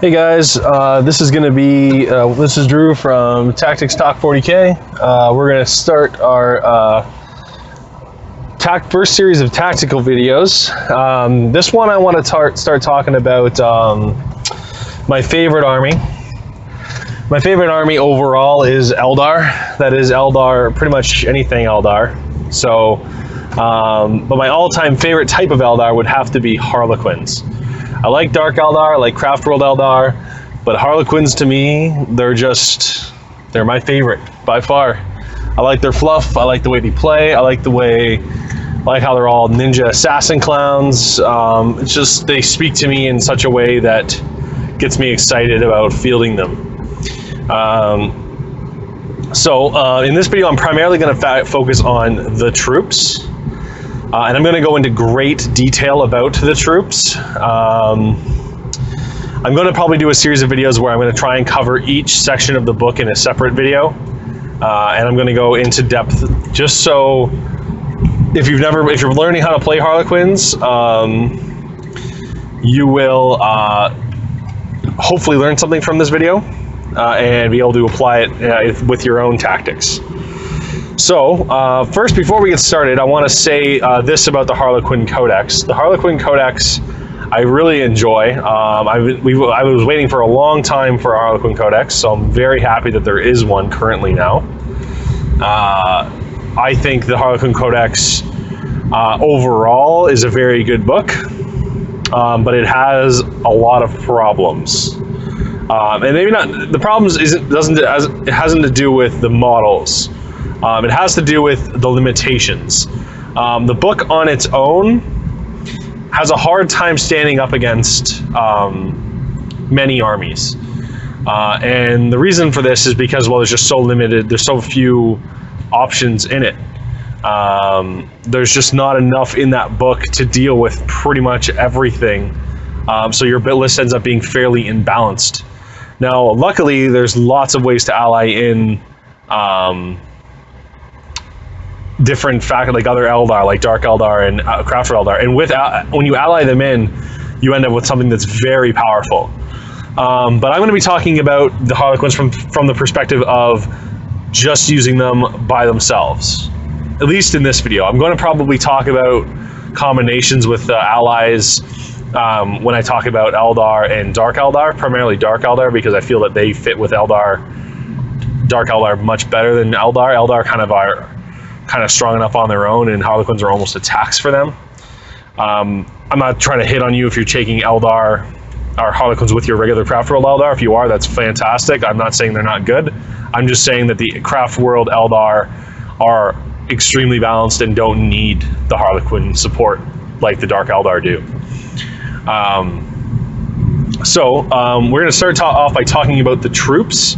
Hey guys, this is Drew from Tactics Talk 40K. We're going to start our first series of tactical videos. This one I want to start talking about my favorite army. My favorite army overall is Eldar. That is Eldar, pretty much anything Eldar. So, but my all-time favorite type of Eldar would have to be Harlequins. I like Dark Eldar, I like Craft World Eldar, but Harlequins to me, they're my favorite by far. I like their fluff, I like the way they play, I like how they're all ninja assassin clowns. It's just, they speak to me in such a way that gets me excited about fielding them. In this video, I'm primarily going to focus on the troops. And I'm going to go into great detail about the troops. I'm going to probably do a series of videos where I'm going to try and cover each section of the book in a separate video. And I'm going to go into depth just so if you're learning how to play Harlequins, you will hopefully learn something from this video and be able to apply it with your own tactics. So, first, before we get started, I want to say this about the Harlequin Codex. The Harlequin Codex, I really enjoy. I was waiting for a long time for a Harlequin Codex, so I'm very happy that there is one currently now. I think the Harlequin Codex overall is a very good book, but it has a lot of problems. And maybe not, the problems it hasn't to do with the models. It has to do with the limitations. The book on its own has a hard time standing up against many armies. And the reason for this is because, well, there's just so limited, there's so few options in it. There's just not enough in that book to deal with pretty much everything. So your bit list ends up being fairly imbalanced. Now, luckily, there's lots of ways to ally in different factors, like other Eldar, like Dark Eldar and Crafter Eldar, and when you ally them in, you end up with something that's very powerful. But I'm going to be talking about the Harlequins from the perspective of just using them by themselves, at least in this video. I'm going to probably talk about combinations with allies when I talk about Eldar and Dark Eldar, primarily Dark Eldar, because I feel that they fit with Dark Eldar much better than Eldar. Eldar kind of strong enough on their own, and Harlequins are almost attacks for them. I'm not trying to hit on you if you're taking Eldar or Harlequins with your regular Craft World Eldar. If you are, that's fantastic. I'm not saying they're not good. I'm just saying that the Craft World Eldar are extremely balanced and don't need the Harlequin support like the Dark Eldar do. We're going to start off by talking about the troops.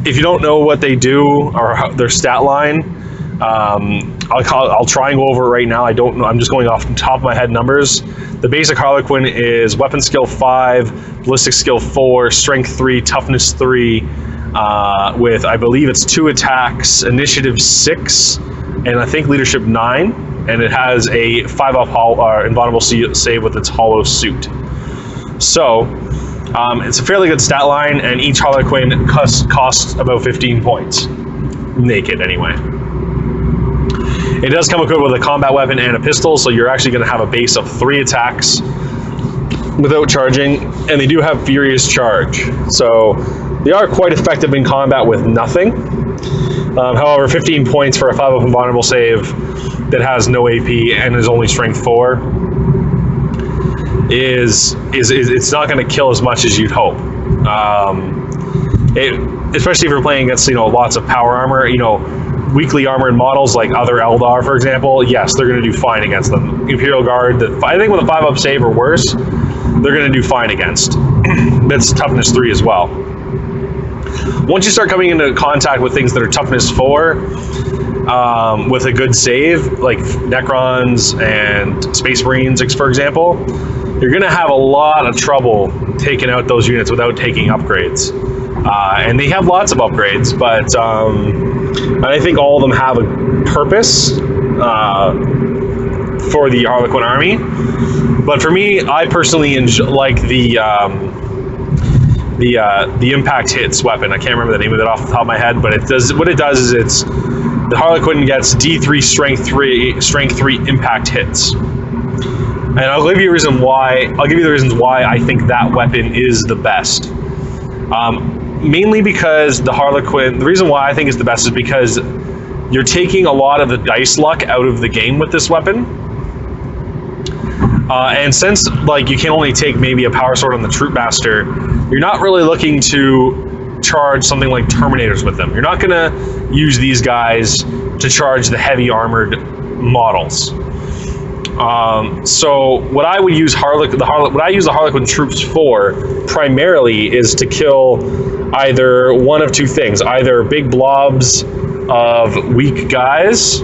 If you don't know what they do or their stat line, I'll try and go over it right now. I don't know. I'm just going off the top of my head numbers. The basic Harlequin is weapon skill 5, ballistic skill 4, strength 3, toughness 3, with I believe it's 2 attacks, initiative 6, and I think leadership 9. And it has a 5-up invulnerable save with its hollow suit. So it's a fairly good stat line, and each Harlequin costs about 15 points, naked anyway. It does come equipped with a combat weapon and a pistol, so you're actually going to have a base of 3 attacks without charging, and they do have furious charge. So they are quite effective in combat with nothing. However, 15 points for a 5-up invulnerable save that has no AP and is only strength 4 is it's not going to kill as much as you'd hope. Especially if you're playing against lots of power armor, weakly armored models like other Eldar, for example. Yes, they're going to do fine against them. Imperial Guard, I think with a 5-up save or worse, they're going to do fine against. That's toughness 3 as well. Once you start coming into contact with things that are toughness 4, with a good save, like Necrons and Space Marines, for example, you're going to have a lot of trouble taking out those units without taking upgrades. And they have lots of upgrades, but I think all of them have a purpose for the Harlequin army. But for me, I personally like the the impact hits weapon. I can't remember the name of it off the top of my head, but it does what it does is it's the Harlequin gets D3 strength 3 impact hits. And I'll give you the reasons why I think that weapon is the best. Mainly because the Harlequin, the reason why I think it's the best is because you're taking a lot of the dice luck out of the game with this weapon. And since like you can only take maybe a power sword on the Troop Master, you're not really looking to charge something like Terminators with them. You're not going to use these guys to charge the heavy armored models. So what I would use the Harlequin troops for primarily is to kill either one of two things, either big blobs of weak guys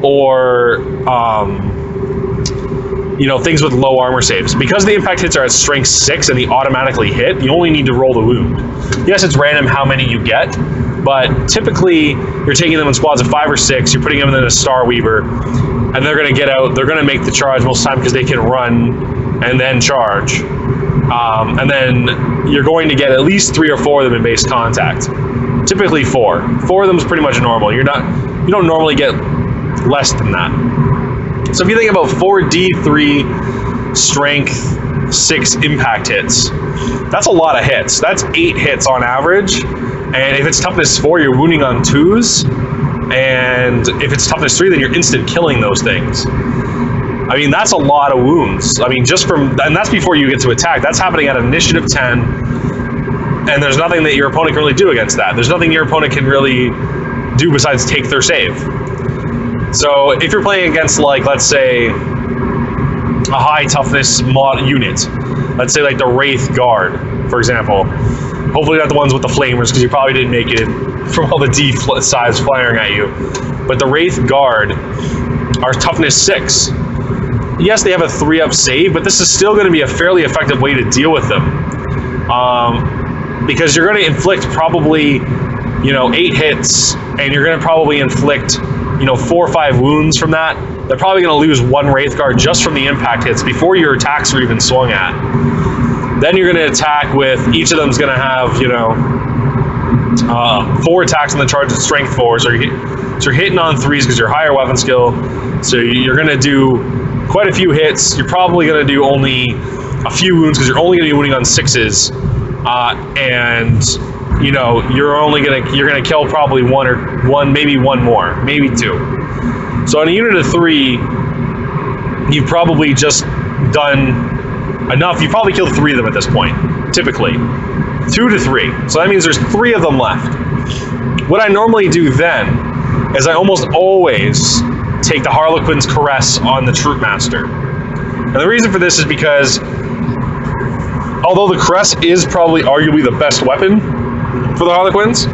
or things with low armor saves. Because the impact hits are at strength 6 and they automatically hit, you only need to roll the wound. Yes, it's random how many you get, but typically you're taking them in squads of 5 or 6, you're putting them in a Starweaver, and they're going to get out, they're going to make the charge most of the time because they can run and then charge. And then you're going to get at least 3 or 4 of them in base contact. Typically 4. 4 of them is pretty much normal. You don't normally get less than that. So if you think about 4d3 strength 6 impact hits, that's a lot of hits. That's 8 hits on average. And if it's toughness 4, you're wounding on 2s. And if it's toughness 3, then you're instant killing those things. I mean, that's a lot of wounds. I mean, and that's before you get to attack. That's happening at initiative 10. And there's nothing that your opponent can really do against that. There's nothing your opponent can really do besides take their save. So if you're playing against, like, let's say, a high toughness mod unit, let's say like the Wraith Guard, for example. Hopefully not the ones with the flamers, because you probably didn't make it from all the D size firing at you. But the Wraith Guard are toughness 6. Yes, they have a 3-up save, but this is still going to be a fairly effective way to deal with them. Because you're going to inflict probably, 8 hits, and you're going to probably inflict, 4 or 5 wounds from that. They're probably going to lose 1 Wraith Guard just from the impact hits before your attacks are even swung at. Then you're going to attack with, each of them's going to have, 4 attacks on the charge at strength 4. So you're hitting on 3s because you're higher weapon skill. So you're going to do quite a few hits. You're probably going to do only a few wounds because you're only going to be wounding on 6s. You're going to kill probably one, maybe 1 more, maybe 2. So on a unit of 3, you've probably just done enough. You probably killed 3 of them at this point, typically. 2 to 3. So that means there's 3 of them left. What I normally do then is I almost always take the Harlequin's Caress on the Troop Master. And the reason for this is because although the Caress is probably arguably the best weapon for the Harlequins,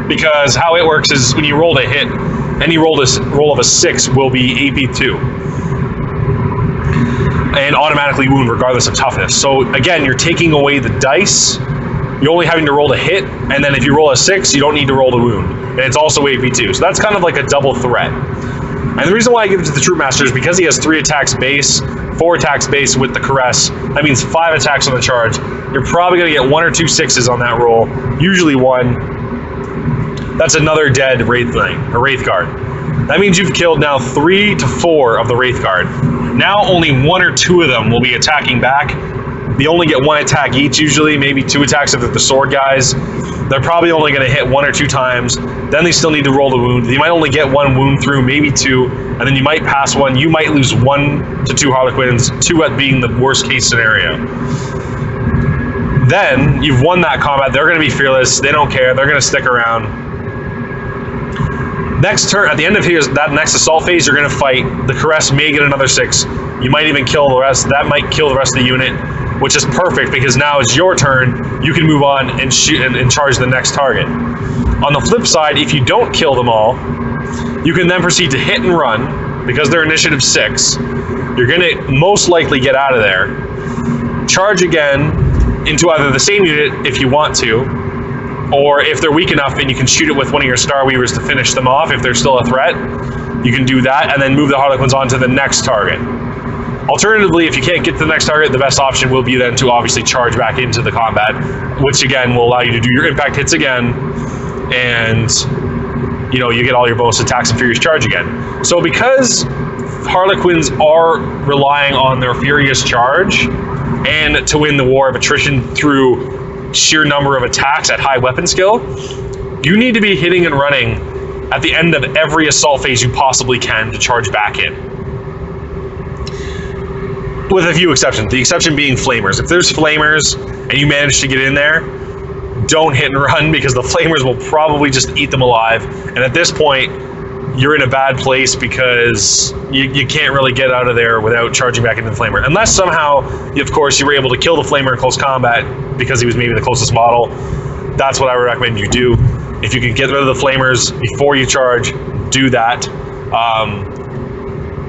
because how it works is when you roll a hit, any roll of a 6 will be AP 2. And automatically wound regardless of toughness. So again, you're taking away the dice. You're only having to roll a hit, and then if you roll a 6, you don't need to roll the wound. And it's also AP2. So that's kind of like a double threat. And the reason why I give it to the Troop Master is because he has 3 attacks base, 4 attacks base with the Caress. That means 5 attacks on the charge. You're probably going to get 1 or 2 6s on that roll. Usually 1. That's another dead Wraith Guard. That means you've killed now 3 to 4 of the Wraith Guard. Now only 1 or 2 of them will be attacking back. They only get 1 attack each usually, maybe 2 attacks if they're the sword guys. They're probably only going to hit 1 or 2 times. Then they still need to roll the wound. You might only get 1 wound through, maybe 2, and then you might pass 1. You might lose 1 to 2 Harlequins, 2 at being the worst case scenario. Then you've won that combat. They're going to be fearless. They don't care. They're going to stick around. Next turn, at the end of that next assault phase, you're going to fight. The Caress may get another 6. You might even kill the rest. That might kill the rest of the unit, which is perfect because now it's your turn. You can move on and shoot and charge the next target. On the flip side, if you don't kill them all, you can then proceed to hit and run because they're initiative 6. You're going to most likely get out of there. Charge again into either the same unit if you want to, or if they're weak enough, then you can shoot it with one of your Starweavers to finish them off if they're still a threat. You can do that, and then move the Harlequins on to the next target. Alternatively, if you can't get to the next target, the best option will be then to obviously charge back into the combat, which again will allow you to do your impact hits again, and you get all your bonus attacks and furious charge again. So because Harlequins are relying on their furious charge and to win the war of attrition through sheer number of attacks at high weapon skill, you need to be hitting and running at the end of every assault phase you possibly can to charge back in. With a few exceptions. The exception being flamers. If there's flamers and you manage to get in there, don't hit and run, because the flamers will probably just eat them alive. And at this point, you're in a bad place because you can't really get out of there without charging back into the flamer. Unless somehow, of course, you were able to kill the flamer in close combat because he was maybe the closest model. That's what I would recommend you do. If you can get rid of the flamers before you charge, do that.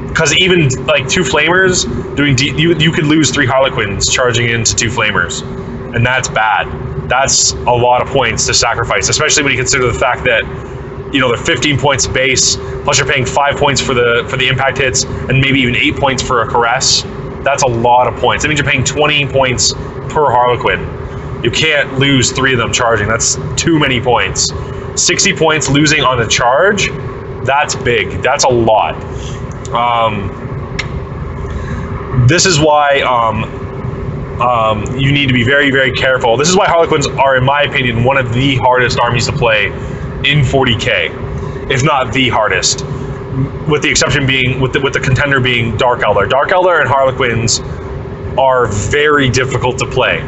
Because even like 2 flamers doing you could lose 3 Harlequins charging into 2 flamers, and that's bad. That's a lot of points to sacrifice, especially when you consider the fact that they're 15 points base, plus you're paying 5 points for the impact hits, and maybe even 8 points for a caress. That's a lot of points. That means you're paying 20 points per Harlequin. You can't lose 3 of them charging. That's too many points. 60 points losing on a charge, that's big. That's a lot. This is why you need to be very, very careful. This is why Harlequins are, in my opinion, one of the hardest armies to play in 40k, if not the hardest. With the exception being, with the contender being Dark Eldar. Dark Eldar and Harlequins are very difficult to play.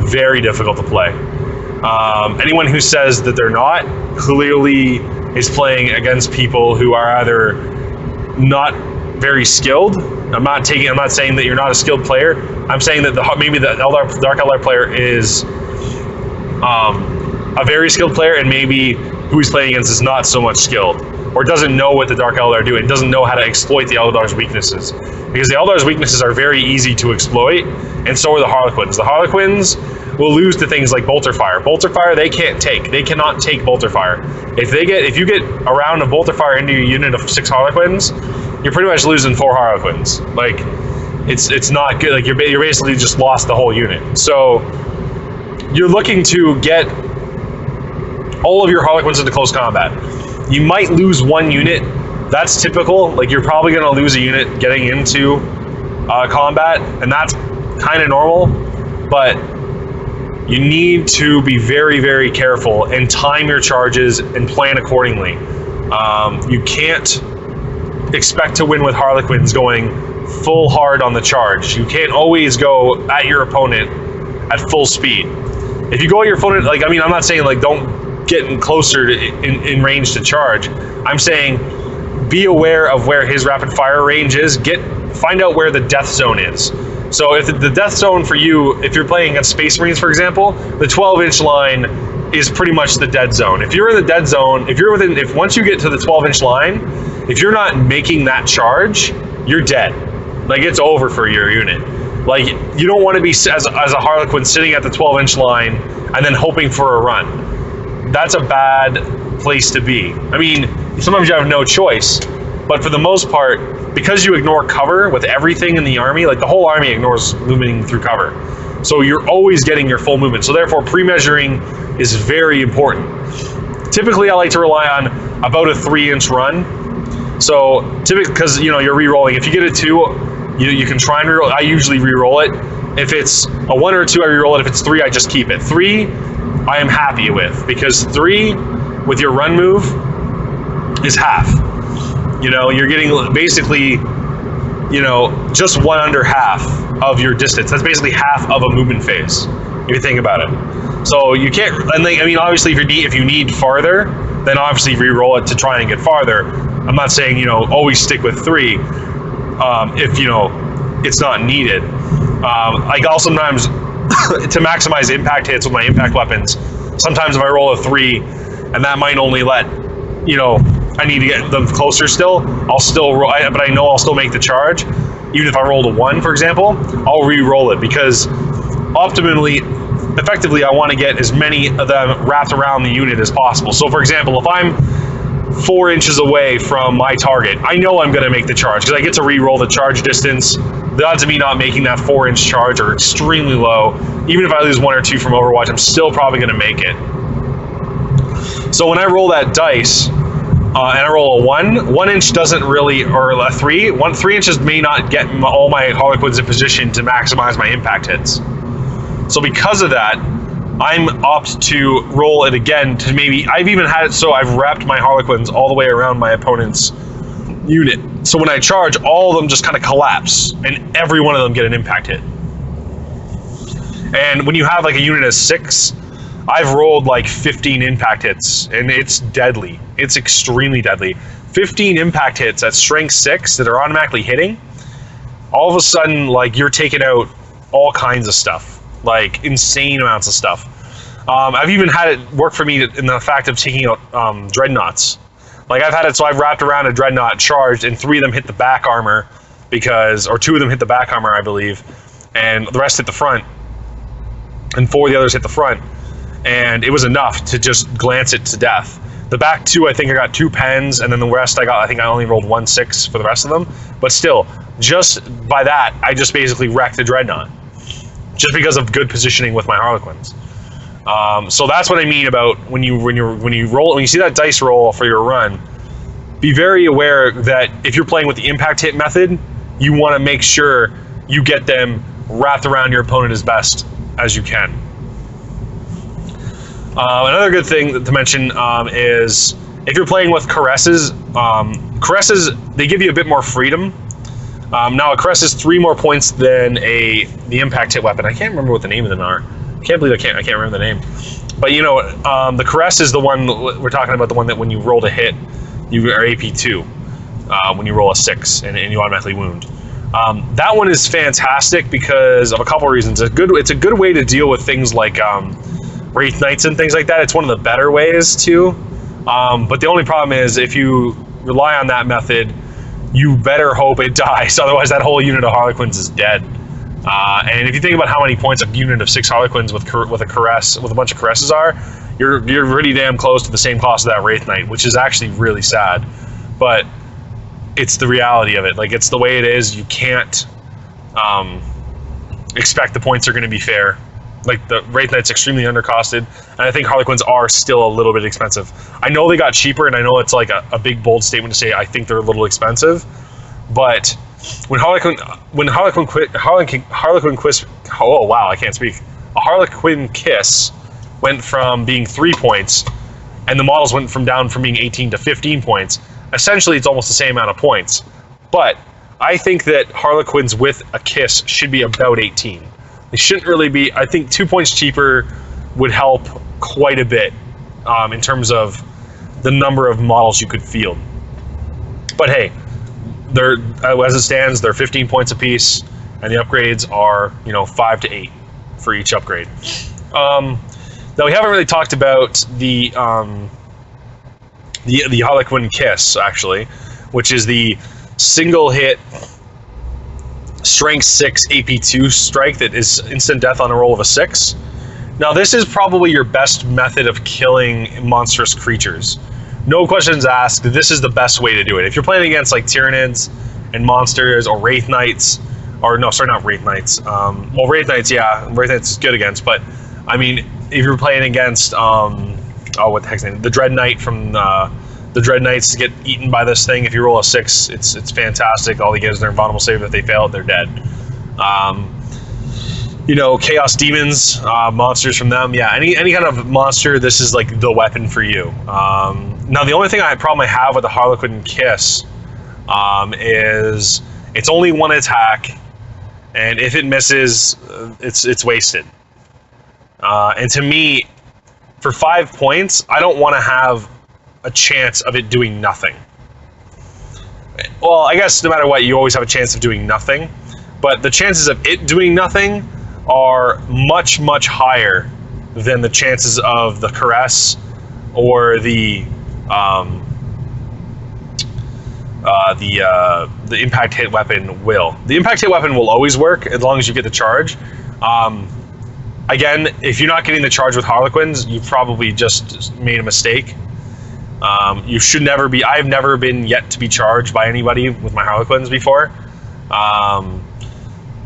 Very difficult to play. Anyone who says that they're not clearly is playing against people who are either not very skilled. I'm not saying that you're not a skilled player. I'm saying that maybe the Dark Eldar player is a very skilled player, and maybe who he's playing against is not so much skilled, or doesn't know what the Dark Eldar are doing, doesn't know how to exploit the Eldar's weaknesses. Because the Eldar's weaknesses are very easy to exploit, and so are the Harlequins. The Harlequins will lose to things like Bolter Fire. Bolter Fire they can't take. They cannot take Bolter Fire. If you get a round of Bolter Fire into your unit of 6 Harlequins, you're pretty much losing 4 Harlequins. Like, it's not good. Like, you're basically just lost the whole unit. So you're looking to get all of your Harlequins into close combat. You might lose 1 unit. That's typical. Like, you're probably going to lose a unit getting into combat, and that's kind of normal. But you need to be very, very careful and time your charges and plan accordingly. You can't expect to win with Harlequins going full hard on the charge. You can't always go at your opponent at full speed. If you go at your opponent, I'm not saying don't get closer in range to charge. I'm saying be aware of where his rapid fire range is. Find out where the death zone is. So if the death zone for you, if you're playing against Space Marines, for example, the 12-inch line is pretty much the dead zone. If you're in the dead zone, if once you get to the 12-inch line, if you're not making that charge, you're dead. Like, it's over for your unit. Like, you don't want to be as a Harlequin sitting at the 12-inch line and then hoping for a run. That's a bad place to be. I mean, sometimes you have no choice, but for the most part, because you ignore cover with everything in the army, like the whole army ignores moving through cover. So you're always getting your full movement. So therefore, pre-measuring is very important. Typically, I like to rely on about a 3-inch run. So typically, because you're re-rolling. If you get a 2, you can try and re-roll. I usually re-roll it. If it's a 1 or a 2, I re-roll it. If it's 3, I just keep it. 3, I am happy with, because 3 with your run move is half. You're getting basically, just 1 under half of your distance. That's basically half of a movement phase, if you think about it. So you can't, obviously if you need farther, then obviously re-roll it to try and get farther. I'm not saying, always stick with 3 if, it's not needed. I'll sometimes, to maximize impact hits with my impact weapons, sometimes if I roll a 3, and that might only let, I need to get them closer still, I'll still roll, but I know I'll still make the charge. Even if I rolled a 1, for example, I'll re-roll it, because effectively, I want to get as many of them wrapped around the unit as possible. So, for example, if I'm 4 inches away from my target, I know I'm going to make the charge because I get to re-roll the charge distance. The odds of me not making that 4-inch charge are extremely low. Even if I lose 1 or 2 from Overwatch, I'm still probably going to make it. So when I roll that dice, and I roll a 1 inch doesn't really, or a 3, 3 inches may not get all my Harlequins in position to maximize my impact hits. So because of that, I'm opt to roll it again to maybe, I've even had it so I've wrapped my Harlequins all the way around my opponent's unit. So when I charge, all of them just kind of collapse, and every one of them get an impact hit. And when you have like a unit of 6, I've rolled like 15 impact hits, and it's deadly. It's extremely deadly. 15 impact hits at strength 6 that are automatically hitting, all of a sudden, like, you're taking out all kinds of stuff. Like, insane amounts of stuff. I've even had it work for me in the fact of taking out dreadnoughts. Like, I've had it so I've wrapped around a dreadnought charged, and 3 of them hit the back armor or 2 of them hit the back armor, I believe, and the rest hit the front, and 4 of the others hit the front, and it was enough to just glance it to death. The back 2, I think I got 2 pens, and then the rest I think I only rolled 1 6 for the rest of them, but still, just by that, I just basically wrecked the dreadnought. Just because of good positioning with my Harlequins. So that's what I mean about when you see that dice roll for your run, be very aware that if you're playing with the impact hit method, you want to make sure you get them wrapped around your opponent as best as you can. Another good thing to mention is if you're playing with caresses, they give you a bit more freedom. Now, a caress is 3 more points than the impact hit weapon. I can't remember what the name of them are. I can't remember the name. But you know, the caress is the one we're talking about. The one that when you roll to hit, you are AP2 when you roll a 6 and you automatically wound. That one is fantastic because of a couple of reasons. It's a good way to deal with things like Wraith Knights and things like that. It's one of the better ways too. But the only problem is if you rely on that method, you better hope it dies, otherwise that whole unit of Harlequins is dead. And if you think about how many points a unit of 6 Harlequins with a bunch of caresses are, you're pretty damn close to the same cost of that Wraith Knight, which is actually really sad. But it's the reality of it. Like, it's the way it is. You can't expect the points are going to be fair. Like, the Wraith Knight's extremely undercosted, and I think Harlequins are still a little bit expensive. I know they got cheaper, and I know it's like a big bold statement to say I think they're a little expensive, but when Harlequin Kiss went from being 3 points, and the models went down from being 18 to 15 points. Essentially, it's almost the same amount of points, but I think that Harlequins with a Kiss should be about 18. They shouldn't really be. I think 2 points cheaper would help quite a bit in terms of the number of models you could field. But hey, as it stands, they're 15 points apiece, and the upgrades are 5 to 8 for each upgrade. Now we haven't really talked about the Harlequin Kiss actually, which is the single hit strength 6 AP2 strike that is instant death on a roll of a 6. Now this is probably your best method of killing monstrous creatures. No questions asked, this is the best way to do it. If you're playing against like Tyranids and monsters or Wraith Knights, or no, sorry, not Wraith Knights. Well, Wraith Knights, yeah, Wraith Knights is good against, but I mean, if you're playing against, what the heck's name? The Dread Knight from the Dread Knights to get eaten by this thing. If you roll a 6, it's fantastic. All they get is their invulnerable save. If they fail it, they're dead. Chaos Demons, monsters from them. Yeah, any kind of monster, this is like the weapon for you. Now, the only problem I have with the Harlequin Kiss is it's only 1 attack, and if it misses, it's wasted. And to me, for 5 points, I don't want to have a chance of it doing nothing. Well, I guess no matter what, you always have a chance of doing nothing, but the chances of it doing nothing are much, much higher than the chances of the caress or the impact hit weapon will. The impact hit weapon will always work as long as you get the charge. Again, if you're not getting the charge with Harlequins, you've probably just made a mistake. You should never be. I've never been yet to be charged by anybody with my Harlequins before.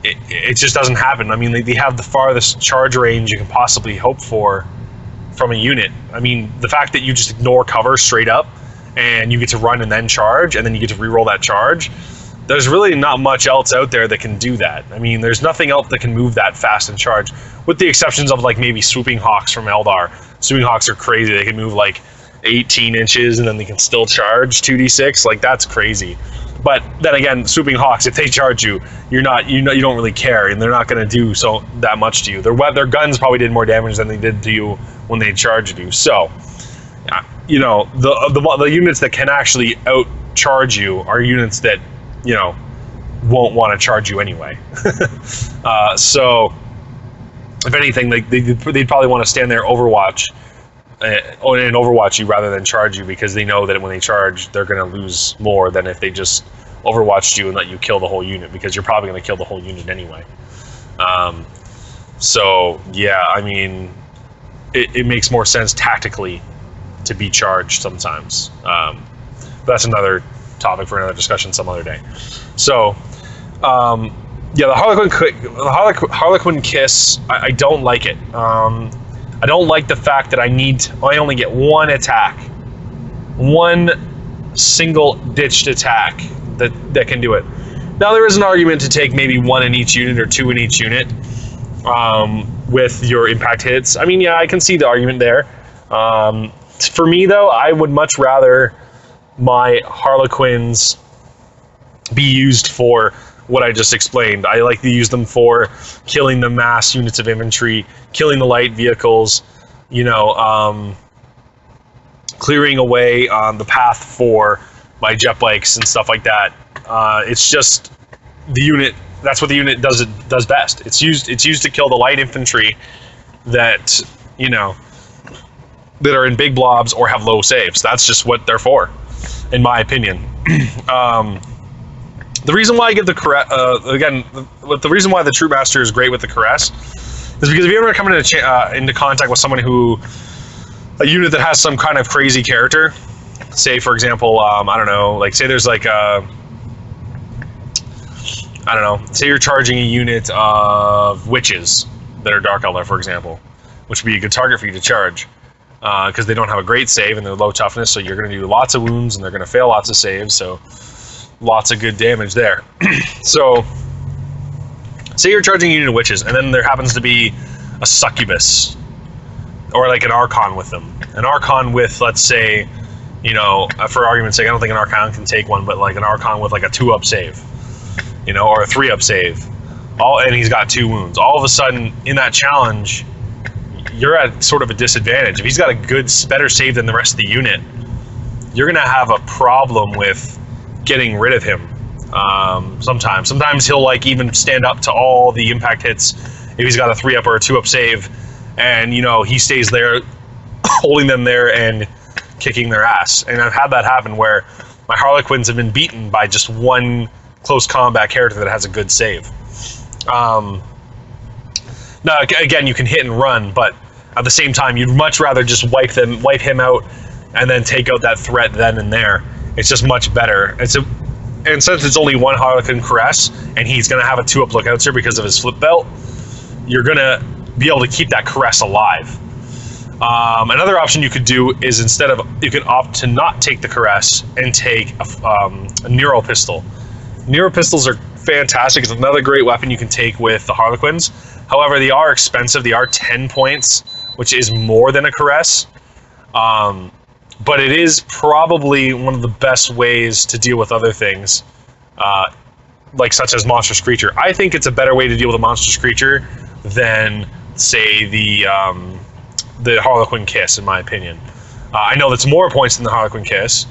It just doesn't happen. I mean, they have the farthest charge range you can possibly hope for from a unit. I mean, the fact that you just ignore cover straight up and you get to run and then charge, and then you get to reroll that charge, there's really not much else out there that can do that. I mean, there's nothing else that can move that fast and charge, with the exceptions of like maybe Swooping Hawks from Eldar. Swooping Hawks are crazy. They can move like 18 inches and then they can still charge 2d6. Like, that's crazy. But then again, Swooping Hawks, if they charge you, you don't really care, and they're not going to do so that much to you. Their guns probably did more damage than they did to you when they charged you. So, you know, the units that can actually outcharge you are units that, you know, won't want to charge you anyway. So, if anything, they'd probably want to stand there Overwatch and Overwatch you rather than charge you, because they know that when they charge, they're going to lose more than if they just Overwatched you and let you kill the whole unit, because you're probably going to kill the whole unit anyway. So, yeah, I mean, it makes more sense tactically to be charged sometimes. But that's another topic for another discussion some other day. So, yeah, the Harlequin Kiss, I don't like it. I don't like the fact that I only get one attack, one single ditched attack that can do it. Now, there is an argument to take maybe one in each unit or two in each unit with your impact hits. I mean, yeah, I can see the argument there. For me, though, I would much rather my Harlequins be used for what I just explained. I like to use them for killing the mass units of infantry, killing the light vehicles, you know, clearing away on the path for my jet bikes and stuff like that. It's just the unit. That's what the unit does best. It's used to kill the light infantry that, you know, that are in big blobs or have low saves. That's just what they're for, in my opinion. The reason why I get the the reason why the Troop Master is great with the Caress is because if you ever come into contact with someone a unit that has some kind of crazy character, say for example, I don't know, like say there's like say you're charging a unit of witches that are Dark Eldar, for example, which would be a good target for you to charge, because they don't have a great save and they're low toughness, so you're going to do lots of wounds and they're going to fail lots of saves, so lots of good damage there. So, say you're charging a unit of witches, and then there happens to be a succubus, or like an Archon with them. An Archon with, let's say, you know, for argument's sake, I don't think an Archon can take one, but like an Archon with like a 2-up save, you know, or a 3-up save, and he's got 2 wounds. All of a sudden, in that challenge, you're at sort of a disadvantage. If he's got a better save than the rest of the unit, you're going to have a problem with getting rid of him. Sometimes he'll like even stand up to all the impact hits if he's got a 3-up or a 2-up save, and you know he stays there holding them there and kicking their ass. And I've had that happen where my Harlequins have been beaten by just one close combat character that has a good save. Now again, you can hit and run, but at the same time you'd much rather just wipe him out and then take out that threat then and there. It's just much better. And since it's only one Harlequin Caress, and he's going to have a 2-up lookout here because of his flip belt, you're going to be able to keep that Caress alive. Another option you could do is you can opt to not take the Caress and take a Nero pistol. Nero pistols are fantastic. It's another great weapon you can take with the Harlequins. However, they are expensive. They are 10 points, which is more than a Caress. But it is probably one of the best ways to deal with other things, like such as Monstrous Creature. I think it's a better way to deal with a Monstrous Creature than, say, the Harlequin Kiss, in my opinion. I know that's more points than the Harlequin Kiss,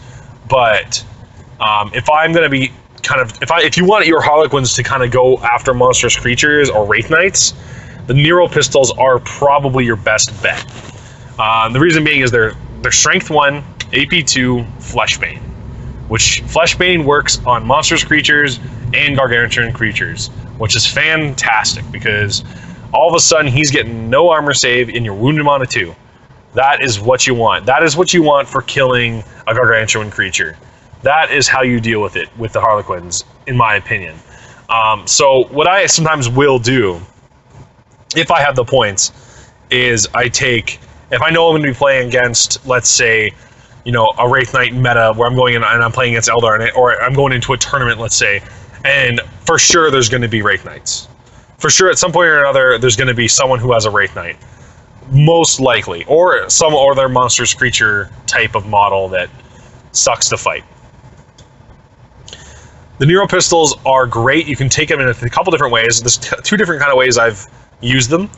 but if I'm going to be if you want your Harlequins to kind of go after Monstrous Creatures or Wraith Knights, the Nero pistols are probably your best bet. The reason being is they're Strength 1, AP 2, Fleshbane, which Fleshbane works on Monstrous Creatures and Gargantuan creatures, which is fantastic because all of a sudden he's getting no armor save and you're wounding him on a 2. That is what you want. That is what you want for killing a gargantuan creature. That is how you deal with it with the Harlequins, in my opinion. So what I sometimes will do, if I have the points, is I take, if I know I'm going to be playing against, let's say, you know, a Wraith Knight meta where I'm going in and I'm playing against Eldar, or I'm going into a tournament, let's say, and for sure there's going to be Wraith Knights. For sure at some point or another there's going to be someone who has a Wraith Knight. Most likely. Or some other monstrous creature type of model that sucks to fight. The Nero pistols are great. You can take them in a couple different ways. There's two different kind of ways I've used them.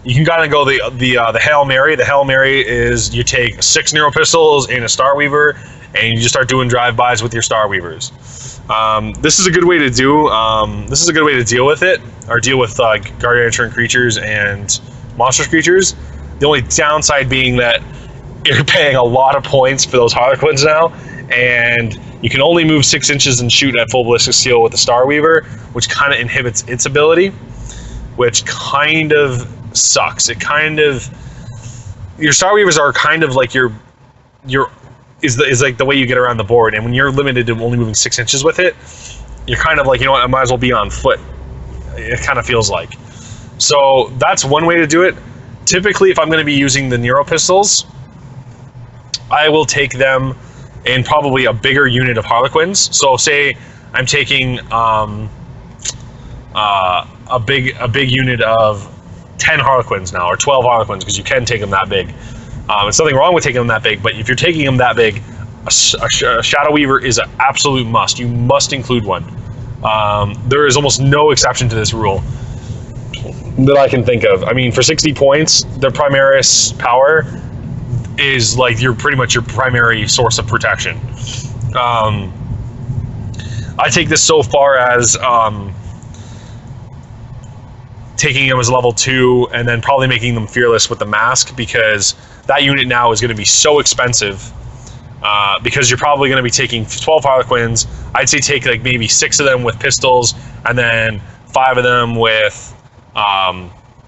You can kind of go the Hail Mary. The Hail Mary is you take 6 Nero pistols in a Starweaver, and you just start doing drive-bys with your Starweavers. This is a good way to do. This is a good way to deal with it, or deal with gargantuan creatures and monstrous creatures. The only downside being that you're paying a lot of points for those Harlequins now, and you can only move 6 inches and shoot at full ballistic steel with the Starweaver, which kind of inhibits its ability, which kind of sucks. It kind of, your Starweavers are kind of like your is like the way you get around the board, and when you're limited to only moving 6 inches with it, you're kind of like, you know what, I might as well be on foot. It kind of feels like. So that's one way to do it. Typically, if I'm going to be using the Nero pistols, I will take them in probably a bigger unit of Harlequins. So say I'm taking a big unit of 10 Harlequins now, or 12 Harlequins, because you can take them that big. There's nothing wrong with taking them that big, but if you're taking them that big, a Shadowweaver is an absolute must. You must include one. There is almost no exception to this rule that I can think of. I mean, for 60 points, their Primaris power is like pretty much your primary source of protection. I take this so far as taking them as level 2 and then probably making them fearless with the mask, because that unit now is going to be so expensive. Because you're probably going to be taking 12 Harlequins. I'd say take like maybe 6 of them with pistols, and then 5 of them with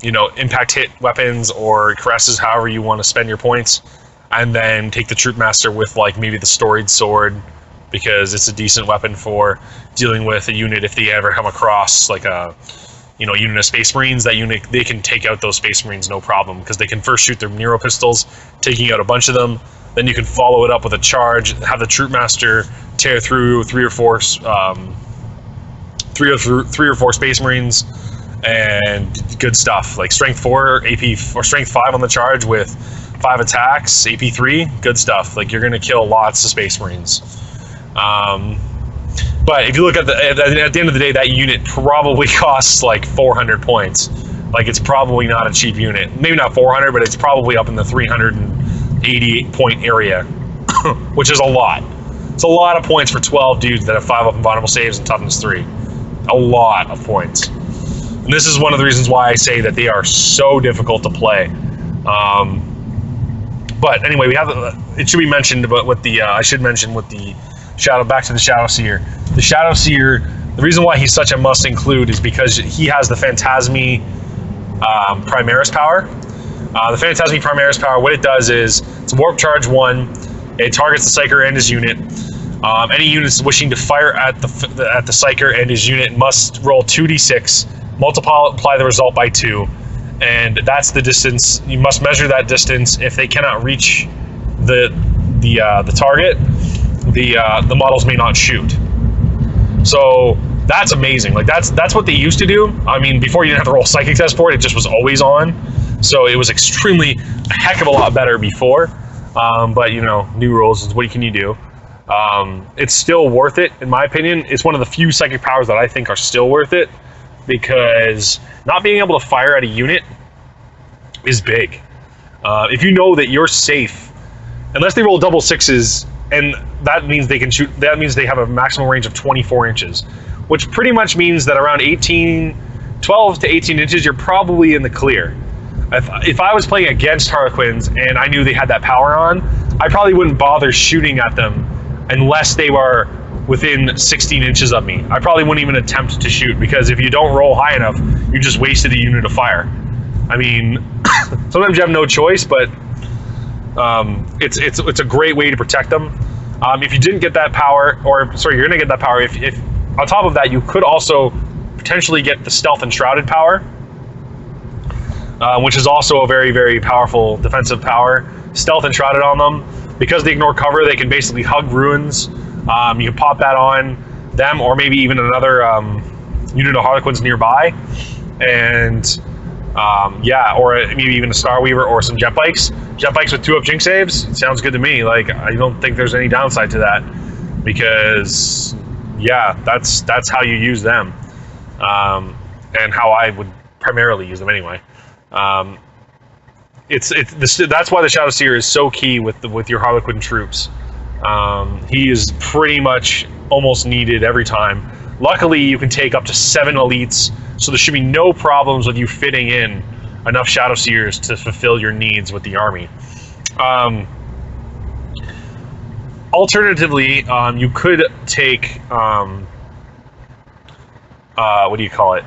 you know, impact hit weapons or caresses, however you want to spend your points, and then take the Troop Master with like maybe the Storied Sword, because it's a decent weapon for dealing with a unit if they ever come across like a, you know, unit of Space Marines. That unit, they can take out those Space Marines no problem, because they can first shoot their Nero pistols, taking out a bunch of them. Then you can follow it up with a charge, have the Troop Master tear through 3 or 4 Space Marines, and good stuff like Strength 4, AP or Strength 5 on the charge with 5 attacks, AP 3, good stuff. Like, you're gonna kill lots of Space Marines. But if you look at the end of the day, that unit probably costs like 400 points. Like, it's probably not a cheap unit. Maybe not 400, but it's probably up in the 388 point area, which is a lot. It's a lot of points for 12 dudes that have 5 up and vulnerable saves and toughness 3. A lot of points. And this is one of the reasons why I say that they are so difficult to play. But anyway, we have it should be mentioned, but with the I should mention with the back to the Shadowseer. The Shadowseer, the reason why he's such a must include is because he has the Phantasmi Primaris power. The Phantasmi Primaris power, what it does is it's Warp Charge 1. It targets the Psyker and his unit. Any units wishing to fire at the Psyker and his unit must roll 2d6, multiply the result by 2, and that's the distance. You must measure that distance. If they cannot reach the target, the models may not shoot. So that's amazing. Like, that's what they used to do. I mean, before you didn't have to roll psychic test for it, it just was always on. So it was extremely a heck of a lot better before. But you know, new rules is what can you do? It's still worth it, in my opinion. It's one of the few psychic powers that I think are still worth it, because not being able to fire at a unit is big. If you know that you're safe, unless they roll double 6s, and that means they can shoot. That means they have a maximum range of 24 inches, which pretty much means that around 12 to 18 inches, you're probably in the clear. If I was playing against Harlequins and I knew they had that power on, I probably wouldn't bother shooting at them unless they were within 16 inches of me. I probably wouldn't even attempt to shoot, because if you don't roll high enough, you just wasted a unit of fire. I mean, sometimes you have no choice, but It's a great way to protect them. If you didn't get that power, or sorry, you're going to get that power. If on top of that, you could also potentially get the stealth and shrouded power, which is also a very, very powerful defensive power. Stealth and shrouded on them, because they ignore cover, they can basically hug ruins. You can pop that on them, or maybe even another unit of Harlequins nearby, and yeah, or maybe even a Starweaver or some jet bikes. Jet bikes with 2-up jinx saves, it sounds good to me. Like, I don't think there's any downside to that, because yeah, that's how you use them, and how I would primarily use them anyway. That's why the Shadowseer is so key with your Harlequin troops. He is pretty much almost needed every time. Luckily, you can take up to 7 elites, so there should be no problems with you fitting in enough Shadowseers to fulfill your needs with the army. Alternatively, you could take what do you call it?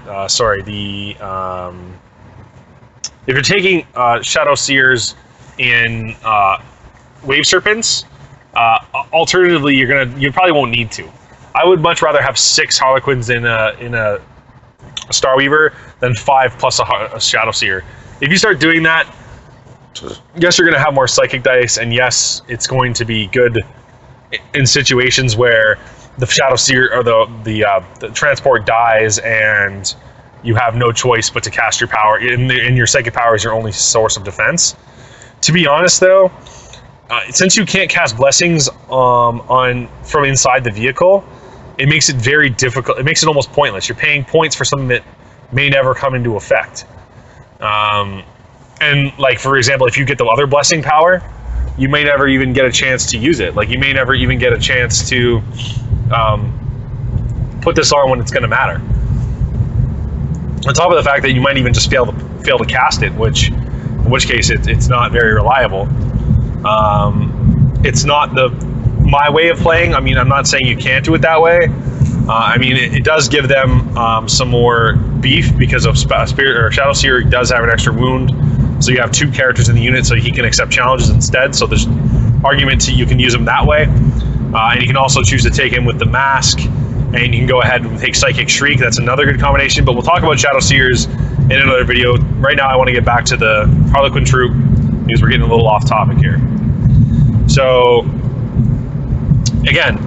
If you're taking Shadowseers in Wave Serpents, alternatively, you probably won't need to. I would much rather have 6 Harlequins in a Starweaver than 5 plus a Shadowseer. If you start doing that, yes, you're going to have more psychic dice, and yes, it's going to be good in situations where the Shadowseer or the transport dies and you have no choice but to cast your power, and your psychic power is your only source of defense. To be honest, though, since you can't cast blessings from inside the vehicle, it makes it very difficult. It makes it almost pointless. You're paying points for something that may never come into effect. And like, for example, if you get the other blessing power, you may never even get a chance to use it. Like, you may never even get a chance to put this on when it's going to matter. On top of the fact that you might even just fail to cast it, in which case it's not very reliable. It's not my way of playing. I mean, I'm not saying you can't do it that way. I mean, it does give them some more beef, because of Spirit or Shadowseer does have an extra wound, so you have 2 characters in the unit, so he can accept challenges instead. So there's argument you can use him that way, and you can also choose to take him with the mask, and you can go ahead and take Psychic Shriek. That's another good combination. But we'll talk about Shadowseers in another video. Right now, I want to get back to the Harlequin troop, because we're getting a little off topic here. So, again,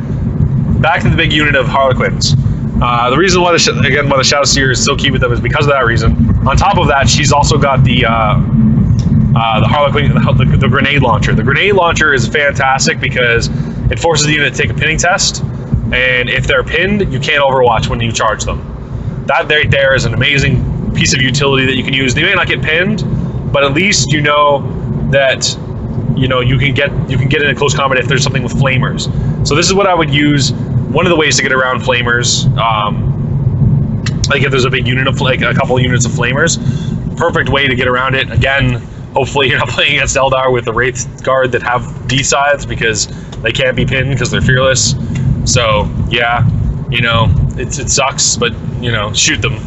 back to the big unit of Harlequins. The reason why the Shadowseer is so key with them is because of that reason. On top of that, she's also got the Harlequin, the grenade launcher. The grenade launcher is fantastic because it forces the unit to take a pinning test, and if they're pinned, you can't overwatch when you charge them. That right there is an amazing piece of utility that you can use. They may not get pinned, but at least you know that you can get in a close combat if there's something with flamers. So this is what I would use. One of the ways to get around flamers, like if there's a big unit of a couple of units of flamers, perfect way to get around it. Again, hopefully you're not playing against Eldar with the Wraith Guard that have D-sides, because they can't be pinned because they're fearless. So yeah, it sucks, but shoot them.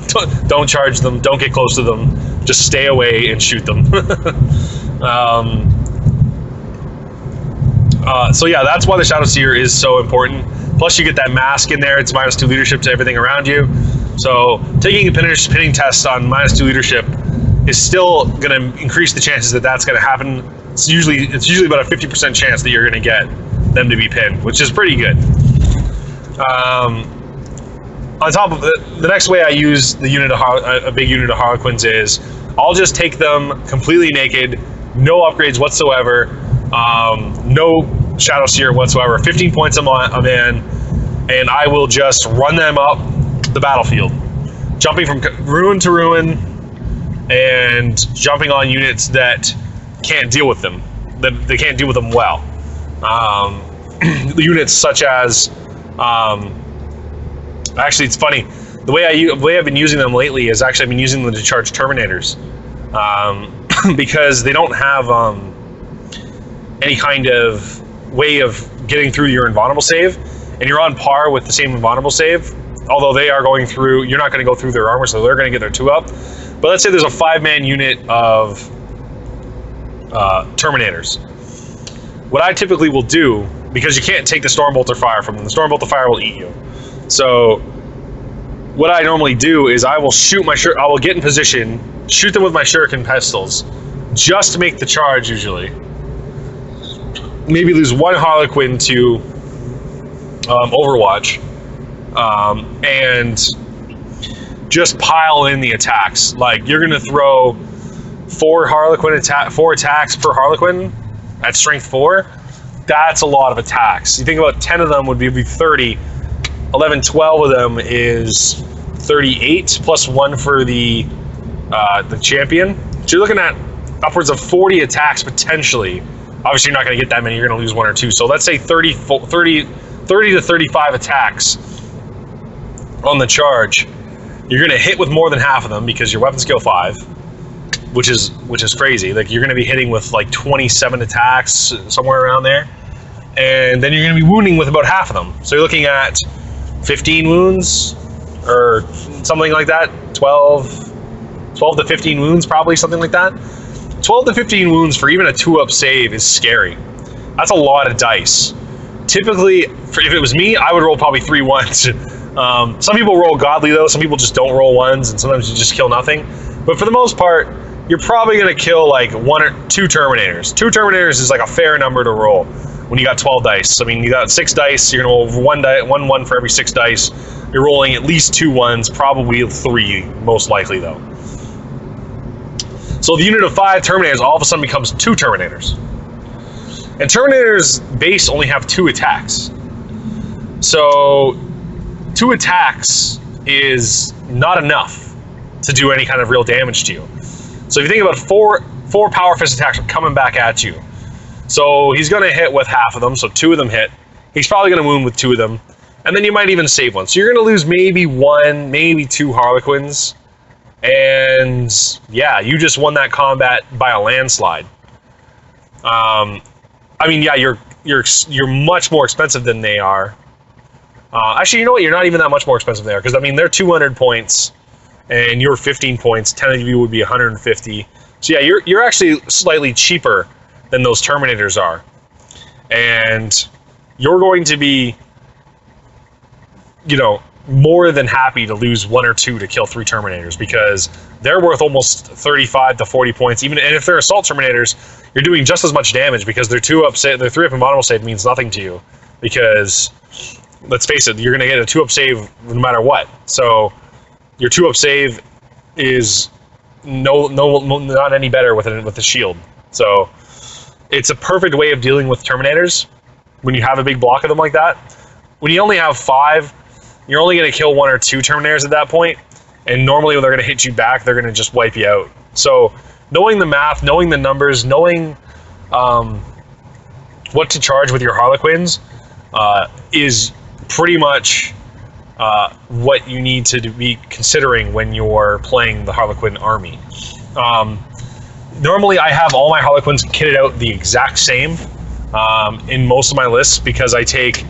Don't charge them. Don't get close to them. Just stay away and shoot them. So yeah, that's why the Shadowseer is so important. Plus, you get that mask in there. It's -2 leadership to everything around you. So taking a pinning test on -2 leadership is still going to increase the chances that that's going to happen. It's usually about a 50% chance that you're going to get them to be pinned, which is pretty good. On top of the next way I use a big unit of Harlequins is I'll just take them completely naked, no upgrades whatsoever, no Shadowseer whatsoever, 15 points a man, and I will just run them up the battlefield, jumping from ruin to ruin, and jumping on units that can't deal with them, that they can't deal with them well. The units such as, actually, it's funny. The way I've been using them lately is actually I've been using them to charge Terminators, because they don't have any kind of way of getting through your invulnerable save, and you're on par with the same invulnerable save. Although they are going through, you're not going to go through their armor, so they're going to get their 2 up. But let's say there's a 5-man unit of Terminators. what I typically will do, because you can't take the Stormbolter fire from them, the Stormbolter fire will eat you. So what I normally do is I will I will get in position, shoot them with my Shuriken pistols, just to make the charge usually. Maybe lose one Harlequin to Overwatch, and just pile in the attacks. Like, you're going to throw 4 attacks per Harlequin at strength 4. That's a lot of attacks. You think about 10 of them would be 30. 11, 12 of them is 38 plus 1 for the champion. So you're looking at upwards of 40 attacks potentially. Obviously, you're not going to get that many. You're going to lose 1 or 2. So let's say 30 to 35 attacks on the charge. You're going to hit with more than half of them because your weapon skill 5, which is crazy. Like, you're going to be hitting with like 27 attacks, somewhere around there. And then you're going to be wounding with about half of them. So you're looking at 15 wounds or something like that. 12 to 15 wounds, probably, something like that. 12 to 15 wounds for even a 2-up save is scary. That's a lot of dice. Typically, if it was me, I would roll probably 3 ones. Some people roll godly, though. Some people just don't roll ones, and sometimes you just kill nothing. But for the most part, you're probably going to kill like 1 or 2 Terminators. 2 Terminators is like a fair number to roll when you got 12 dice. I mean, you got 6 dice, you're going to roll one 1 for every 6 dice. You're rolling at least 2 ones, probably 3, most likely, though. So the unit of 5 Terminators all of a sudden becomes 2 Terminators. And Terminators base only have 2 attacks. So 2 attacks is not enough to do any kind of real damage to you. So if you think about 4 Power Fist attacks are coming back at you. So he's going to hit with half of them, so 2 of them hit. He's probably going to wound with 2 of them. And then you might even save 1. So you're going to lose maybe 1, maybe 2 Harlequins. And yeah, you just won that combat by a landslide. I mean, yeah, you're much more expensive than they are. Actually, you know what? You're not even that much more expensive than they are, because I mean, they're 200 points, and you're 15 points. 10 of you would be 150. So yeah, you're actually slightly cheaper than those Terminators are, and you're going to be, you know, more than happy to lose 1 or 2 to kill 3 Terminators, because they're worth almost 35 to 40 points. Even, and if they're Assault Terminators, you're doing just as much damage, because their 2-up save, their 3-up and bottom save means nothing to you, because let's face it, you're going to get a 2-up save no matter what. So your 2-up save is not any better with the shield. So it's a perfect way of dealing with Terminators when you have a big block of them like that. When you only have 5, you're only going to kill 1 or 2 Terminators at that point, and normally when they're going to hit you back, they're going to just wipe you out. So knowing the math, knowing the numbers, knowing what to charge with your Harlequins is pretty much what you need to be considering when you're playing the Harlequin army. Normally I have all my Harlequins kitted out the exact same in most of my lists, because I take,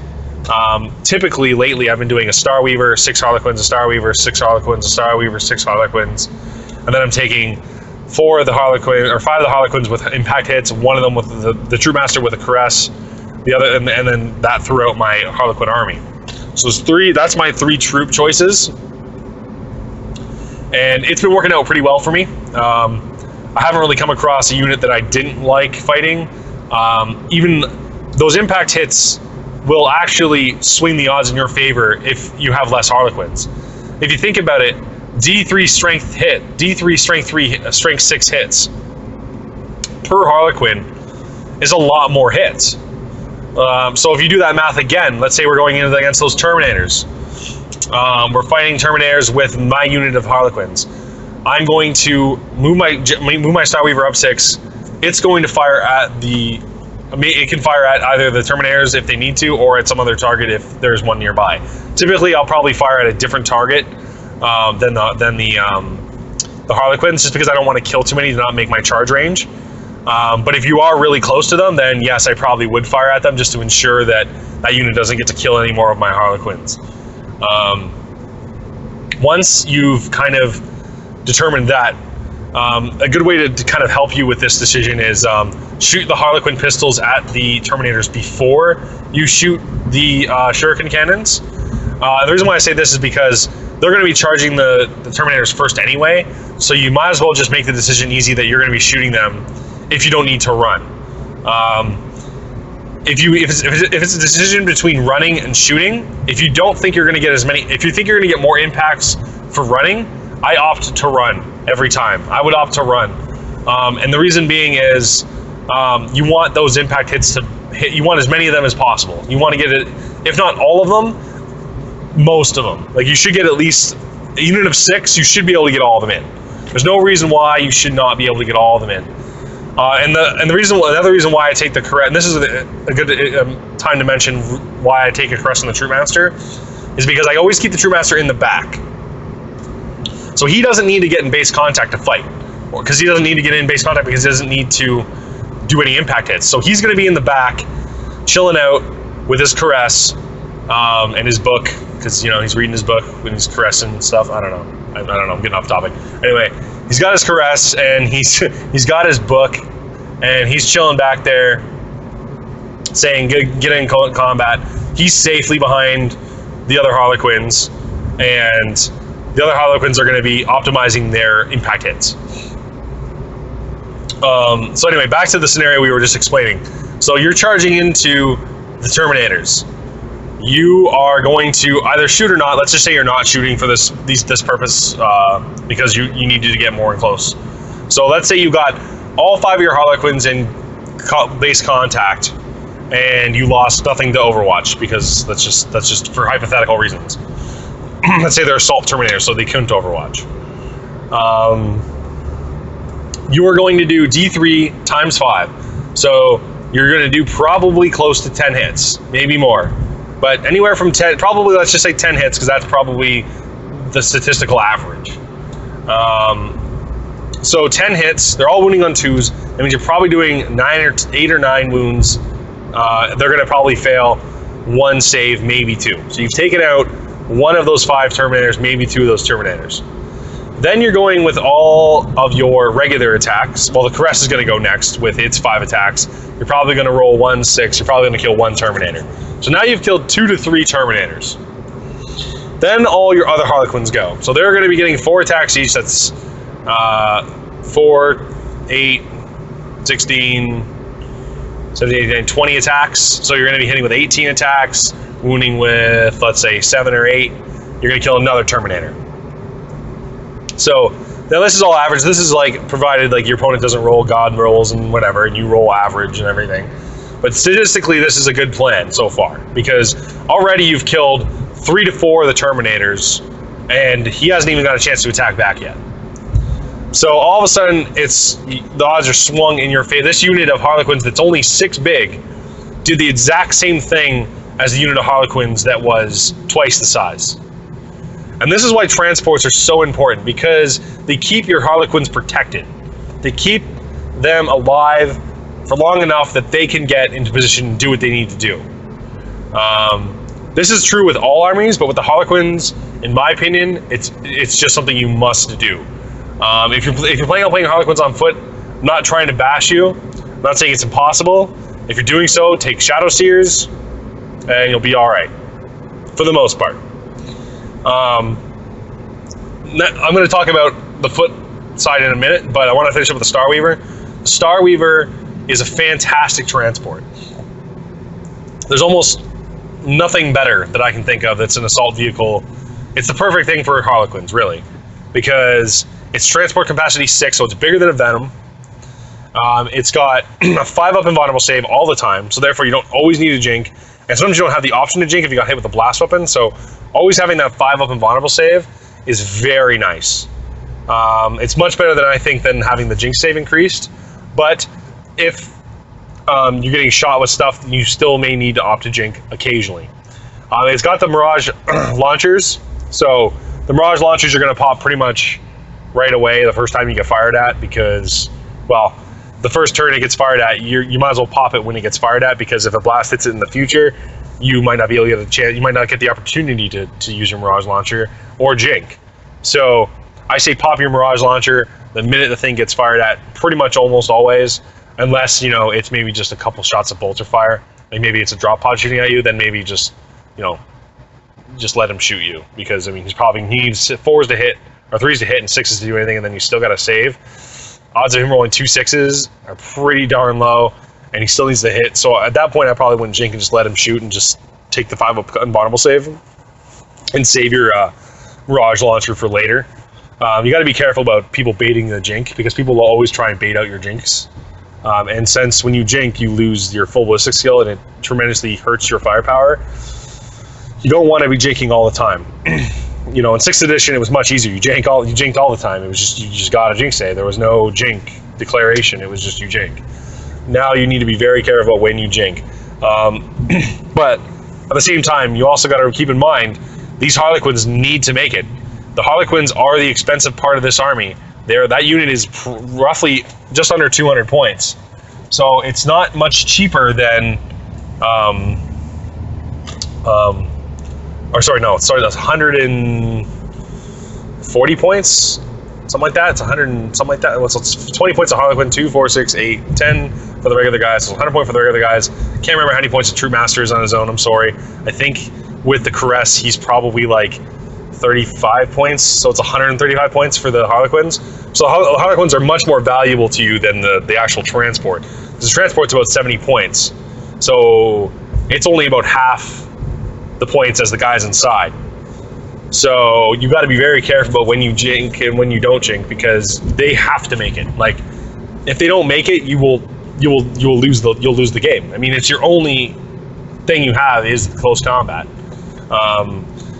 typically lately I've been doing a Starweaver, 6 Harlequins, a Starweaver, 6 Harlequins, a Starweaver, 6 Harlequins, and then I'm taking 4 of the Harlequin, or 5 of the Harlequins with impact hits, 1 of them with the True Master with a caress, the other, and then that throughout my Harlequin army. So it's 3. That's my 3 troop choices, and it's been working out pretty well for me. I haven't really come across a unit that I didn't like fighting. Even those impact hits will actually swing the odds in your favor if you have less Harlequins. If you think about it, D3 strength hit, D3 strength 3, strength 6 hits per Harlequin is a lot more hits. So if you do that math again, let's say we're going against those Terminators. We're fighting Terminators with my unit of Harlequins. I'm going to move my Starweaver up 6. It's going to fire at it can fire at either the Terminators if they need to, or at some other target if there's one nearby. Typically, I'll probably fire at a different target than the Harlequins, just because I don't want to kill too many to not make my charge range. But if you are really close to them, then yes, I probably would fire at them just to ensure that that unit doesn't get to kill any more of my Harlequins. Once you've kind of determined that, A good way to kind of help you with this decision is shoot the Harlequin pistols at the Terminators before you shoot the Shuriken cannons. The reason why I say this is because they're going to be charging the Terminators first anyway, so you might as well just make the decision easy that you're going to be shooting them if you don't need to run. If it's a decision between running and shooting, if you don't think you're going to get if you think you're going to get more impacts for running, I opt to run every time. I would opt to run, and the reason being is you want those impact hits to hit. You want as many of them as possible. You want to get it, if not all of them, most of them. Like, you should get at least a unit of 6. You should be able to get all of them in. There's no reason why you should not be able to get all of them in. Another reason why I take the Caress, and this is a good time to mention why I take a Caress on the Troopmaster, is because I always keep the Troopmaster in the back. So he doesn't need to get in base contact to fight, or because he doesn't need to get in base contact because he doesn't need to do any impact hits. So he's going to be in the back, chilling out with his Caress and his book, because he's reading his book when he's caressing and stuff. I don't know. I'm getting off topic. Anyway, he's got his Caress and he's got his book, and he's chilling back there, saying get in combat. He's safely behind the other Harlequins, and the other Harlequins are going to be optimizing their impact hits. So anyway, back to the scenario we were just explaining. So you're charging into the Terminators. You are going to either shoot or not. Let's just say you're not shooting for this purpose because you needed to get more in close. So let's say you got all 5 of your Harlequins in base contact, and you lost nothing to Overwatch because that's just for hypothetical reasons. Let's say they're assault Terminators, so they couldn't Overwatch. You are going to do D3 times 5. So you're going to do probably close to 10 hits, maybe more. But anywhere from 10, probably let's just say 10 hits, because that's probably the statistical average. So 10 hits, they're all wounding on 2s. That means you're probably doing 8 or 9 wounds. They're going to probably fail 1 save, maybe 2. So you've taken out 1 of those 5 Terminators, maybe 2 of those Terminators. Then you're going with all of your regular attacks. Well, the Caress is going to go next with its 5 attacks. You're probably going to roll 1 6. You're probably going to kill 1 Terminator. So now you've killed 2 to 3 Terminators. Then all your other Harlequins go. So they're going to be getting 4 attacks each. That's 4, 8, 16, 17, 18, 20 attacks. So you're going to be hitting with 18 attacks, wounding with, let's say, 7 or 8. You're going to kill another Terminator. So now this is all average. This is like provided like your opponent doesn't roll God rolls and whatever, and you roll average and everything. But statistically, this is a good plan so far, because already you've killed 3 to 4 of the Terminators, and he hasn't even got a chance to attack back yet. So all of a sudden, the odds are swung in your favor. This unit of Harlequins that's only 6 big did the exact same thing as the unit of Harlequins that was twice the size. And this is why transports are so important, because they keep your Harlequins protected. They keep them alive for long enough that they can get into position and do what they need to do. This is true with all armies, but with the Harlequins, in my opinion, it's just something you must do. If you're planning on playing Harlequins on foot, I'm not trying to bash you. I'm not saying it's impossible. If you're doing so, take Shadowseers, and you'll be all right, for the most part. I'm going to talk about the foot side in a minute, but I want to finish up with the Starweaver. The Starweaver is a fantastic transport. There's almost nothing better that I can think of that's an assault vehicle. It's the perfect thing for Harlequins, really, because it's transport capacity 6, so it's bigger than a Venom. It's got a 5-up invulnerable save all the time, so therefore you don't always need a Jink. And sometimes you don't have the option to Jink if you got hit with a blast weapon, so always having that 5-up invulnerable save is very nice. It's much better than I think than having the Jink save increased, but if you're getting shot with stuff, you still may need to opt to Jink occasionally. It's got the Mirage launchers, so the Mirage launchers are going to pop pretty much right away the first time you get fired at, because, well, the first turn it gets fired at, you might as well pop it when it gets fired at, because if a blast hits it in the future, you might not be able to get a chance, you might not get the opportunity to use your Mirage launcher or Jink. So I say pop your Mirage launcher, the minute the thing gets fired at, pretty much almost always, unless, you know, it's maybe just a couple shots of bolter fire, like maybe it's a drop pod shooting at you, then maybe just, you know, just let him shoot you, because I mean he needs 4s to hit or 3s to hit and 6s to do anything, and then you still got to save. Odds of him rolling 2 6s are pretty darn low, and he still needs to hit. So at that point, I probably wouldn't jink and just let him shoot and just take the 5-up unbottomable save and save your barrage launcher for later. You got to be careful about people baiting the jink, because people will always try and bait out your jinks. And since when you jink, you lose your full ballistic skill, and it tremendously hurts your firepower. You don't want to be jinking all the time. You know, in 6th edition, it was much easier. You jinked all the time. It was just, you just got a jink save. There was no jink declaration. It was just you jink. Now you need to be very careful about when you jink. But at the same time, you also got to keep in mind, these Harlequins need to make it. The Harlequins are the expensive part of this army. That unit is roughly just under 200 points. So it's not much cheaper than... that's 140 points, something like that. It's 100 and something like that. It's 20 points of Harlequin, 2, 4, 6, 8, 10 for the regular guys. So 100 points for the regular guys. Can't remember how many points the Troop Master is on his own. I'm sorry. I think with the Caress, he's probably like 35 points. So it's 135 points for the Harlequins. So the Harlequins are much more valuable to you than the actual transport. The transport's about 70 points. So it's only about half the points as the guys inside. So you got to be very careful about when you jink and when you don't jink, because they have to make it. Like, if they don't make it, you'll lose the game. I mean, it's your only thing you have is close combat.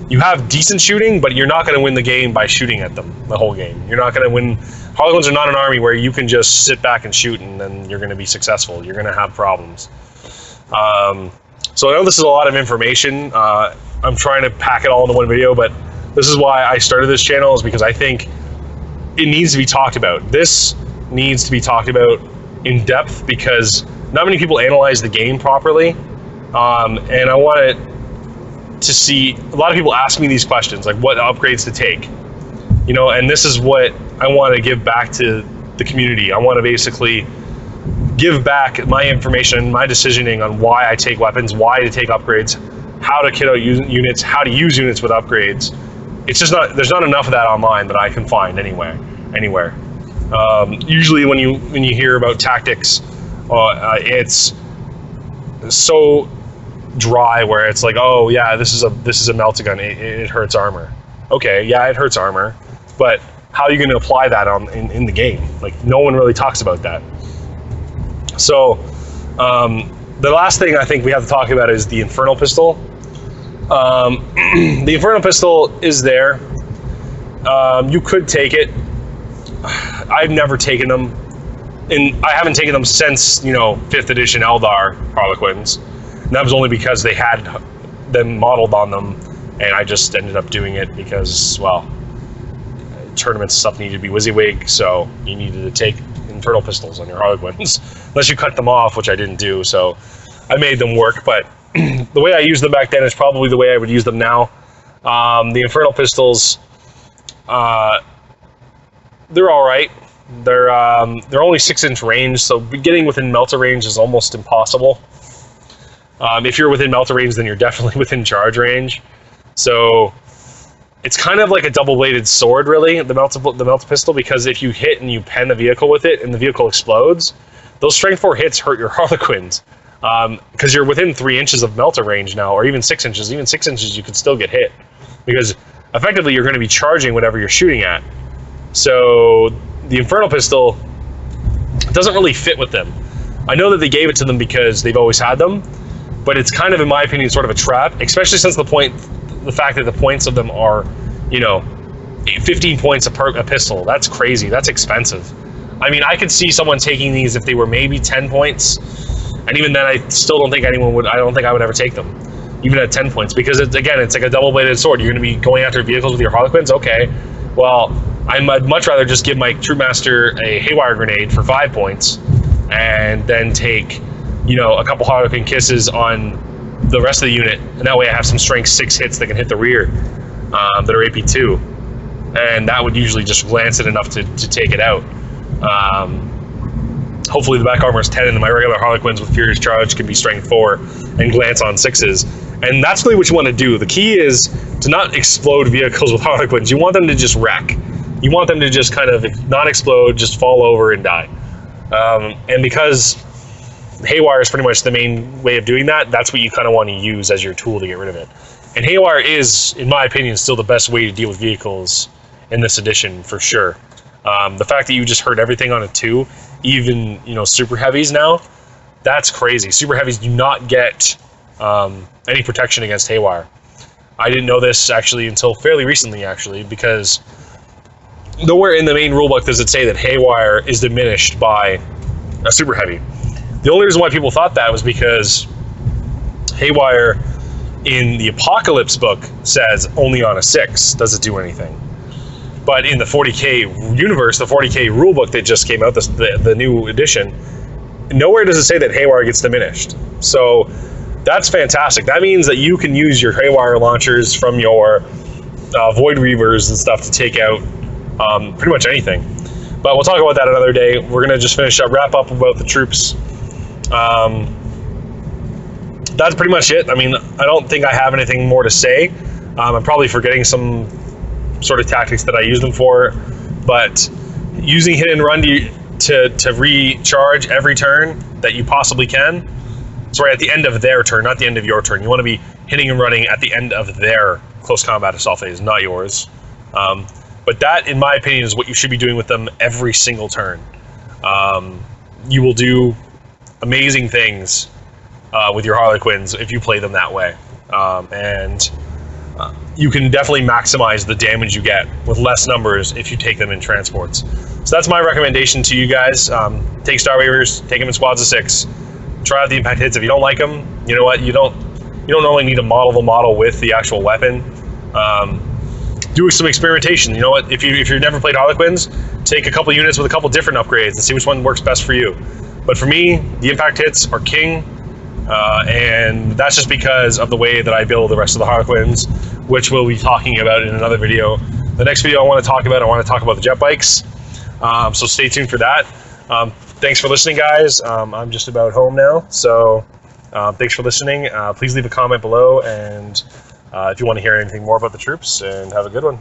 You have decent shooting, but you're not going to win the game by shooting at them the whole game. You're not going to win. Harlequins are not an army where you can just sit back and shoot and then you're going to be successful. You're going to have problems. So I know this is a lot of information. I'm trying to pack it all into one video, but this is why I started this channel, is because I think it needs to be talked about. This needs to be talked about in depth, because not many people analyze the game properly. And I wanted to see, a lot of people ask me these questions, like what upgrades to take. You know, and this is what I want to give back to the community. I want to basically give back my information, my decisioning on why I take weapons, why to take upgrades, how to kit out units, how to use units with upgrades. It's just not, there's not enough of that online that I can find anywhere. Usually when you hear about tactics, it's so dry, where it's like, oh yeah, this is a melt-a-gun, it hurts armor. Okay, yeah, it hurts armor, but how are you going to apply that in the game? Like, no one really talks about that. So, the last thing I think we have to talk about is the Infernal Pistol. The Infernal Pistol is there. You could take it. I've never taken them. And I haven't taken them since, 5th edition Eldar Harlequins. And that was only because they had them modeled on them, and I just ended up doing it because, well, tournaments and stuff needed to be WYSIWYG, so you needed to take Infernal Pistols on your Harlequins, unless you cut them off, which I didn't do, so I made them work. But the way I used them back then is probably the way I would use them now. The Infernal Pistols, they're all right. They're only 6-inch range, so getting within melter range is almost impossible. If you're within melter range, then you're definitely within charge range. So it's kind of like a double-bladed sword, really, the melter pistol, because if you hit and you pen the vehicle with it and the vehicle explodes, those strength 4 hits hurt your Harlequins, because you're within 3 inches of melter range now, or even 6 inches. Even 6 inches, you could still get hit, because effectively you're going to be charging whatever you're shooting at. So the Infernal Pistol doesn't really fit with them. I know that they gave it to them because they've always had them, but it's kind of, in my opinion, sort of a trap, especially since the fact that the points of them are, 15 points a pistol. That's crazy. That's expensive. I mean, I could see someone taking these if they were maybe 10 points, and even then, I still don't think anyone would. I don't think I would ever take them, even at 10 points, because it's like a double-bladed sword. You're going to be going after vehicles with your Harlequins. Okay, well, I'd much rather just give my Troop Master a Haywire Grenade for 5 points, and then take, a couple Harlequin kisses on the rest of the unit, and that way I have some strength 6 hits that can hit the rear, that are AP2. and that would usually just glance it enough to take it out. Hopefully the back armor is 10, and my regular Harlequins with Furious Charge can be strength 4 and glance on 6s. And that's really what you want to do. The key is to not explode vehicles with Harlequins. You want them to just wreck. You want them to just kind of not explode, just fall over and die. And because Haywire is pretty much the main way of doing that, that's what you kind of want to use as your tool to get rid of it. And Haywire is, in my opinion, still the best way to deal with vehicles in this edition, for sure. The fact that you just heard everything on a 2, even, you know, super heavies now, that's crazy. Super heavies do not get any protection against Haywire. I didn't know this actually until fairly recently, actually, because nowhere in the main rulebook does it say that Haywire is diminished by a super heavy. The only reason why people thought that was because Haywire in the Apocalypse book says only on a 6 does it do anything. But in the 40k universe, the 40k rulebook that just came out, the new edition, nowhere does it say that Haywire gets diminished. So that's fantastic. That means that you can use your Haywire launchers from your Void Reavers and stuff to take out pretty much anything. But we'll talk about that another day. We're going to just wrap up about the troops. That's pretty much it. I mean, I don't think I have anything more to say. I'm probably forgetting some sort of tactics that I use them for, but using hit and run to recharge every turn that you possibly can. Sorry, at the end of their turn, not the end of your turn. You want to be hitting and running at the end of their close combat assault phase, not yours. But that, in my opinion, is what you should be doing with them every single turn. You will do amazing things with your Harlequins if you play them that way. You can definitely maximize the damage you get with less numbers if you take them in transports. So that's my recommendation to you guys. Take Starweavers, take them in squads of 6. Try out the impact hits. If you don't like them, you know what? You don't normally need to model the model with the actual weapon. Do some experimentation. You know what? If you've never played Harlequins, take a couple units with a couple different upgrades and see which one works best for you. But for me, the impact hits are king. And that's just because of the way that I build the rest of the Harlequins, which we'll be talking about in another video. The next video I want to talk about the jet bikes. So stay tuned for that. Thanks for listening, guys. I'm just about home now, so thanks for listening. Please leave a comment below, and if you want to hear anything more about the troops, and have a good one.